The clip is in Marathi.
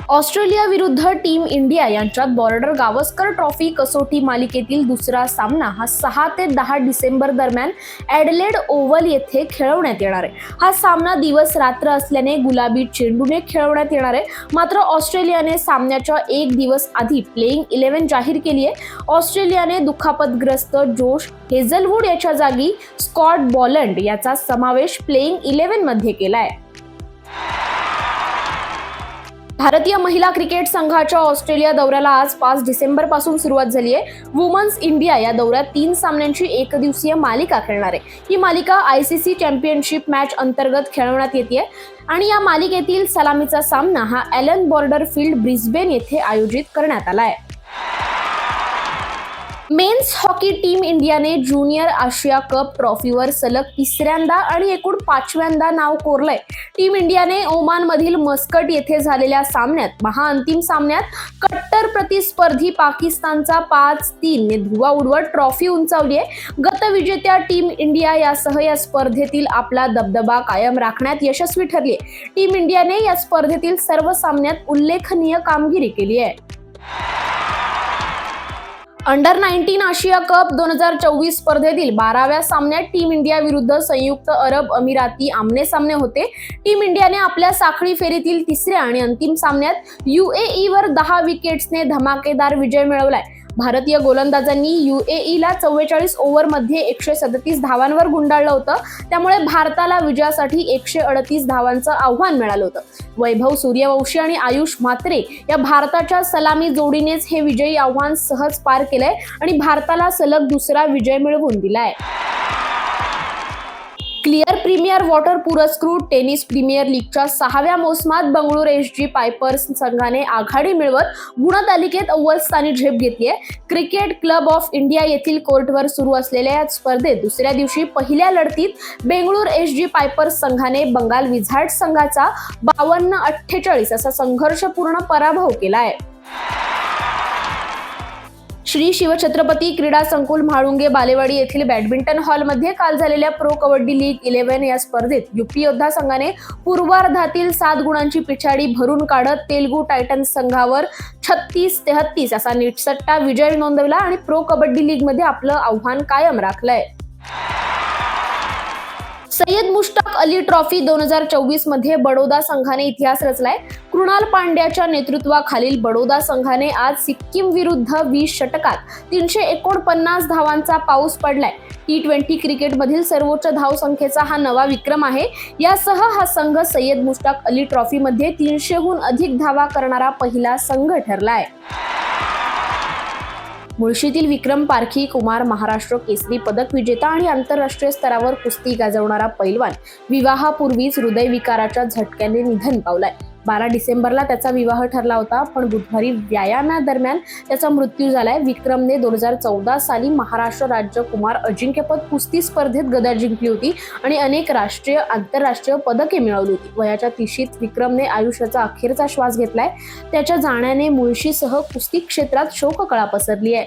ऑस्ट्रेलिया विरुद्ध टीम इंडिया यांच्यात बॉर्डर गावस्कर ट्रॉफी कसोटी मालिकेतील दुसरा सामना हा 6 ते 10 डिसेंबर दरम्यान ॲडलेड ओव्हल येथे खेळवण्यात येणार आहे. हा सामना दिवस रात्र असल्याने गुलाबी चेंडूने खेळवण्यात येणार आहे. मात्र ऑस्ट्रेलियाने सामन्याच्या एक दिवस आधी प्लेइंग 11 जाहीर केली आहे. ऑस्ट्रेलियाने दुखापतग्रस्त जोश हेझलवूड याच्या जागी स्कॉट बॉलंड याचा समावेश प्लेइंग 11 मध्ये केला आहे. भारतीय महिला क्रिकेट संघाच्या ऑस्ट्रेलिया दौऱ्याला आज 5 डिसेंबर पासून सुरुवात झाली आहे. वुमन्स इंडिया या दौऱ्यात 3 सामन्यांची एकदिवसीय मालिका खेळणार आहे. ही मालिका ICC चॅम्पियनशिप मॅच अंतर्गत खेळवण्यात येते आणि या मालिकेतील सलामीचा सामना हा ॲलन बॉर्डर फील्ड ब्रिस्बेन येथे आयोजित करण्यात आला आहे. मेन्स हॉकी टीम इंडियाने ज्युनियर आशिया कप ट्रॉफीवर सलग 3ऱ्यांदा आणि एकूण 5व्यांदा नाव कोरलंय. टीम इंडियाने ओमानमधील मस्कट येथे झालेल्या सामन्यात महाअंतिम सामन्यात कट्टर प्रतिस्पर्धी पाकिस्तानचा 5-3 ने धुव्वा उडवत ट्रॉफी उंचावली आहे. गतविजेत्या टीम इंडिया यासह या स्पर्धेतील आपला दबदबा कायम राखण्यात यशस्वी ठरली आहे. टीम इंडियाने या स्पर्धेतील सर्व सामन्यात उल्लेखनीय कामगिरी केली आहे. अंडर 19 आशिया कप 2024 स्पर्धेतील 12व्या सामन्यात टीम इंडिया विरुद्ध संयुक्त अरब अमिराती आमने-सामने होते. टीम इंडियाने आपल्या साखळी फेरीतील 3ऱ्या आणि अंतिम सामन्यात UAE वर 10 विकेट्सने धमाकेदार विजय मिळवलाय. भारतीय गोलंदाजांनी UAE ला 44 ओव्हरमध्ये 137 धावांवर गुंडाळलं होतं. त्यामुळे भारताला विजयासाठी 138 धावांचं आव्हान मिळालं होतं. वैभव सूर्यवंशी आणि आयुष म्हात्रे या भारताच्या सलामी जोडीनेच हे विजयी आव्हान सहज पार केलंय आणि भारताला सलग दुसरा विजय मिळवून दिलाय. क्लिअर प्रीमियर वॉटर पुरस्कृत टेनिस प्रीमियर लीगच्या 6व्या मोसमात बंगळुरू SG पायपर्स संघाने आघाडी मिळवत गुणतालिकेत अव्वल स्थानी झेप घेतली आहे. क्रिकेट क्लब ऑफ इंडिया येथील कोर्टवर सुरू असलेल्या या स्पर्धेत दुसऱ्या दिवशी पहिल्या लढतीत बंगळुरू SG पायपर्स संघाने बंगाल विझार्ड्स संघाचा 52-48 असा संघर्षपूर्ण पराभव केला आहे. श्री शिवछत्रपती क्रीडा संकुल म्हाळुंगे बालेवाडी येथील बॅडमिंटन हॉलमध्ये काल झालेल्या प्रो कबड्डी लीग 11 या स्पर्धेत UP योद्धा संघाने पूर्वार्धातील 7 गुणांची पिछाडी भरून काढत तेलुगू टायटन्स संघावर 36-33 असा निटसट्टा विजय नोंदवला आणि प्रो कबड्डी लीग मध्ये आपलं आव्हान कायम राखलंय. सय्यद मुश्ताक अली ट्रॉफी 2024 मध्ये बडोदा संघाने इतिहास रचलाय. कृणाल पांड्याच्या नेतृत्वाखालील बडोदा संघाने आज सिक्कीम विरुद्ध 20 षटकात 349 धावांचा पाऊस पडलाय. T20 क्रिकेटमधील सर्वोच्च धावसंख्येचा हा नवा विक्रम आहे. यासह हा संघ सय्यद मुश्ताक अली ट्रॉफीमध्ये 300हून अधिक धावा करणारा पहिला संघ ठरलाय. मुळशीतील विक्रम पारखी कुमार महाराष्ट्र केसरी पदक विजेता आणि आंतरराष्ट्रीय स्तरावर कुस्ती गाजवणारा पैलवान विवाहापूर्वीच हृदयविकाराच्या झटक्याने निधन पावलाय. 12 डिसेंबरला त्याचा विवाह ठरला होता, पण बुधवारी व्यायामादरम्यान त्याचा मृत्यू झालाय. विक्रमने 2014 साली महाराष्ट्र राज्य कुमार अजिंक्यपद कुस्ती स्पर्धेत गदा जिंकली होती आणि अनेक राष्ट्रीय आंतरराष्ट्रीय पदके मिळवली होती. वयाच्या 30शीत विक्रमने आयुष्याचा अखेरचा श्वास घेतलाय. त्याच्या जाण्याने मुळशीसह कुस्ती क्षेत्रात शोककळा पसरली आहे.